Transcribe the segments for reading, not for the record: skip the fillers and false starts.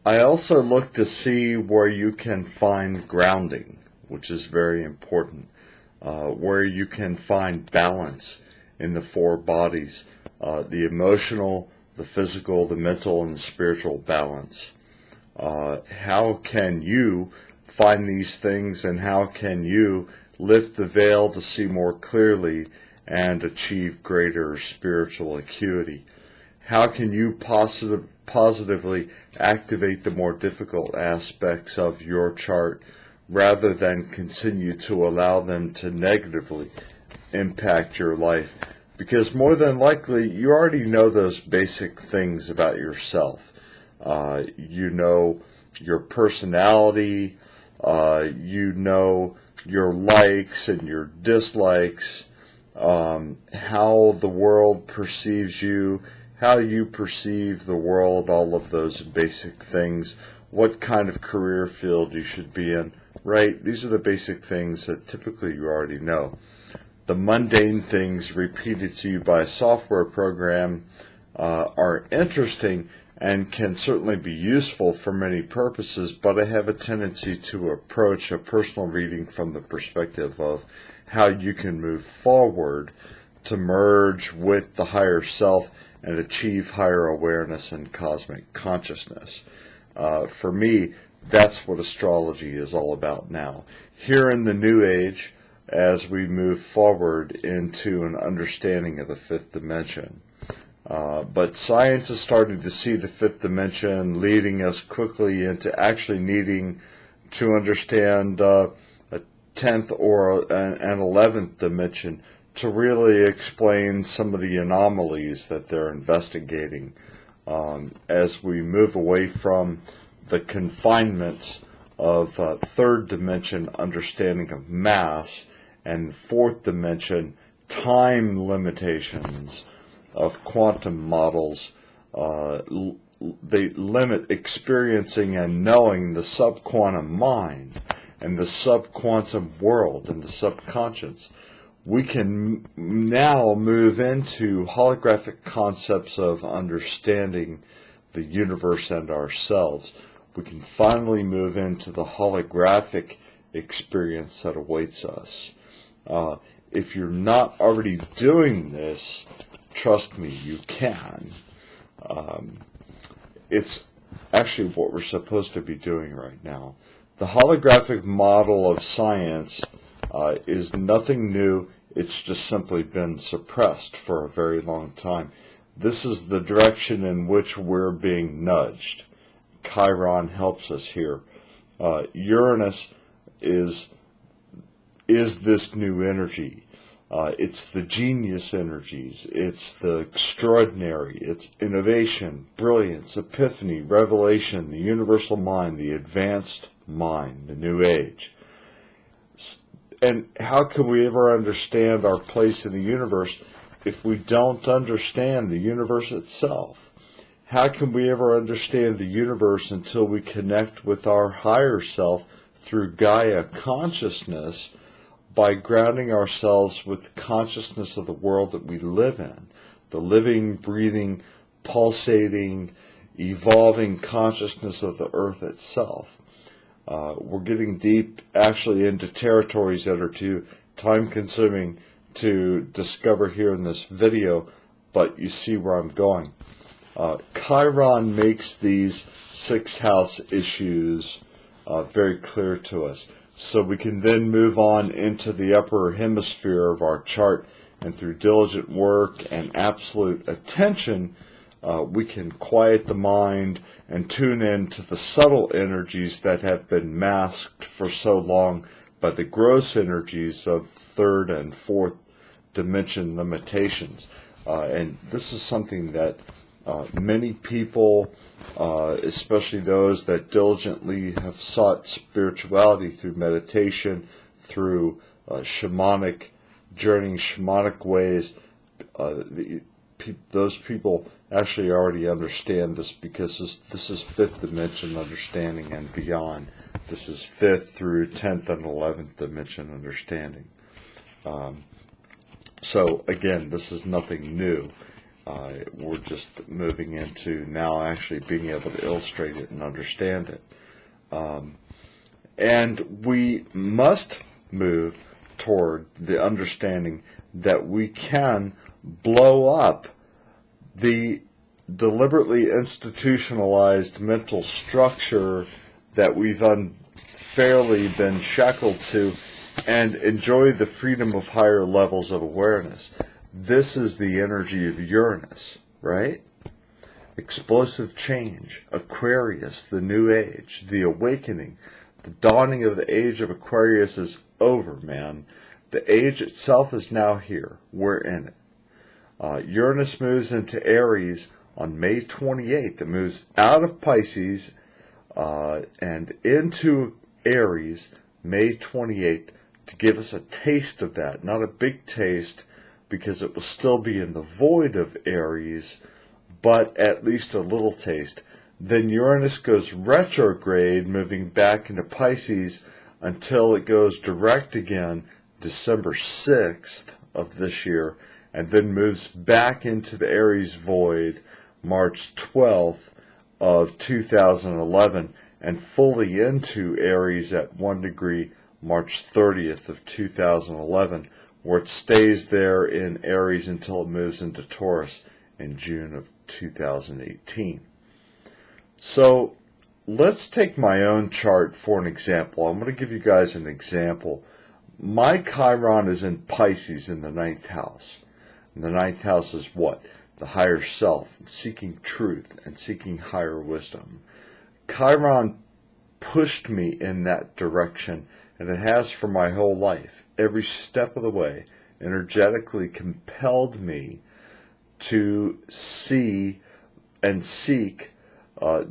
I also look to see where you can find grounding, which is very important, where you can find balance in the four bodies, the emotional, the physical, the mental, and the spiritual balance. How can you find these things, and how can you lift the veil to see more clearly and achieve greater spiritual acuity? How can you positively activate the more difficult aspects of your chart rather than continue to allow them to negatively impact your life? Because more than likely, you already know those basic things about yourself. You know your personality, you know your likes and your dislikes, how the world perceives you, how you perceive the world, all of those basic things, what kind of career field you should be in, right? These are the basic things that typically you already know. The mundane things repeated to you by a software program are interesting and can certainly be useful for many purposes, but I have a tendency to approach a personal reading from the perspective of how you can move forward to merge with the higher self and achieve higher awareness and cosmic consciousness. For me, that's what astrology is all about now. Here in the New Age, as we move forward into an understanding of the fifth dimension. But science is starting to see the fifth dimension leading us quickly into actually needing to understand a 10th or an 11th dimension to really explain some of the anomalies that they're investigating as we move away from the confinements of third dimension understanding of mass and fourth dimension time limitations of quantum models. They limit experiencing and knowing the subquantum mind and the subquantum world and the subconscious. We can now move into holographic concepts of understanding the universe and ourselves. We can finally move into the holographic experience that awaits us. If you're not already doing this, trust me, you can. It's actually what we're supposed to be doing right now. The holographic model of science is nothing new. It's just simply been suppressed for a very long time. This is the direction in which we're being nudged. Chiron helps us here. Uranus is this new energy. It's the genius energies. It's the extraordinary. It's innovation, brilliance, epiphany, revelation, the universal mind, the advanced mind, the new age. And how can we ever understand our place in the universe if we don't understand the universe itself? How can we ever understand the universe until we connect with our higher self through Gaia consciousness by grounding ourselves with consciousness of the world that we live in, the living, breathing, pulsating, evolving consciousness of the earth itself? We're getting deep actually into territories that are too time-consuming to discover here in this video, but you see where I'm going. Chiron makes these sixth house issues very clear to us. So we can then move on into the upper hemisphere of our chart, and through diligent work and absolute attention, we can quiet the mind and tune in to the subtle energies that have been masked for so long by the gross energies of third and fourth dimension limitations. And this is something that many people, especially those that diligently have sought spirituality through meditation, through shamanic journeying, shamanic ways, those people actually already understand this, because this is fifth dimension understanding and beyond. This is fifth through 10th and 11th dimension understanding. So again, this is nothing new. We're just moving into now actually being able to illustrate it and understand it. And we must move toward the understanding that we can blow up the deliberately institutionalized mental structure that we've unfairly been shackled to and enjoy the freedom of higher levels of awareness. This is the energy of Uranus, right? Explosive change, Aquarius, the new age, the awakening, the dawning of the age of Aquarius is over, man. The age itself is now here. We're in it. Uranus moves into Aries on May 28th. It moves out of Pisces and into Aries May 28th to give us a taste of that. Not a big taste because it will still be in the void of Aries, but at least a little taste. Then Uranus goes retrograde, moving back into Pisces until it goes direct again December 6th of this year, and then moves back into the Aries void March 12th of 2011, and fully into Aries at 1 degree March 30th of 2011, where it stays there in Aries until it moves into Taurus in June of 2018. So let's take my own chart for an example. I'm going to give you guys an example. My Chiron is in Pisces in the 9th house. And the 9th house is what? The higher self, seeking truth and seeking higher wisdom. Chiron pushed me in that direction, and it has for my whole life. Every step of the way, energetically compelled me to see and seek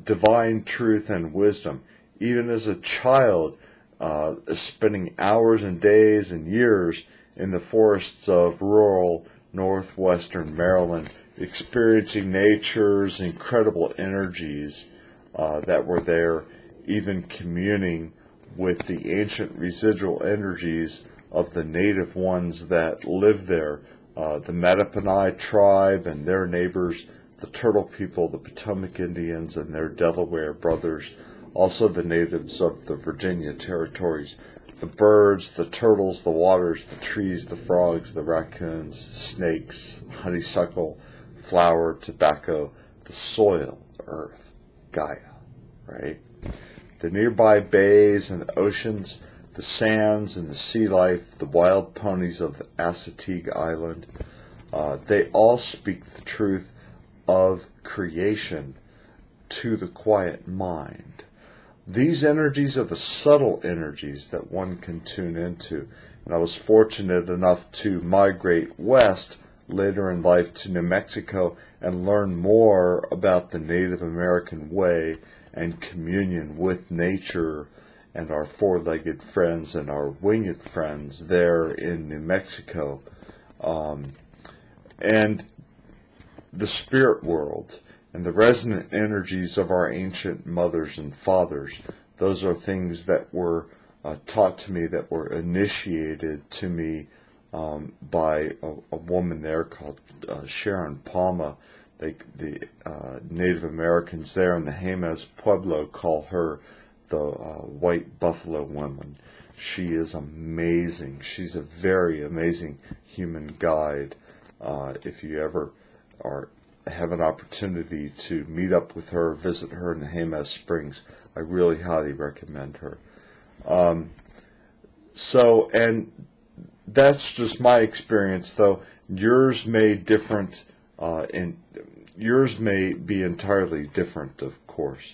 divine truth and wisdom. Even as a child, spending hours and days and years in the forests of rural northwestern Maryland, experiencing nature's incredible energies that were there, even communing with the ancient residual energies of the native ones that live there, the Mattaponi tribe and their neighbors, the Turtle people, the Potomac Indians and their Delaware brothers, also the natives of the Virginia territories, the birds, the turtles, the waters, the trees, the frogs, the raccoons, snakes, honeysuckle, flower, tobacco, the soil, the earth, Gaia, right? The nearby bays and the oceans, the sands and the sea life, the wild ponies of the Assateague Island, they all speak the truth of creation to the quiet mind. These energies are the subtle energies that one can tune into. And I was fortunate enough to migrate west later in life to New Mexico and learn more about the Native American way and communion with nature and our four-legged friends and our winged friends there in New Mexico. And the spirit world and the resonant energies of our ancient mothers and fathers. Those are things that were taught to me, that were initiated to me by a woman there called Chiron Palma. The Native Americans there in the Jemez Pueblo call her the White Buffalo Woman. She is amazing. She's a very amazing human guide. If you ever have an opportunity to meet up with her, visit her in the Jemez Springs, I really highly recommend her. And that's just my experience, though. Yours may be entirely different, of course.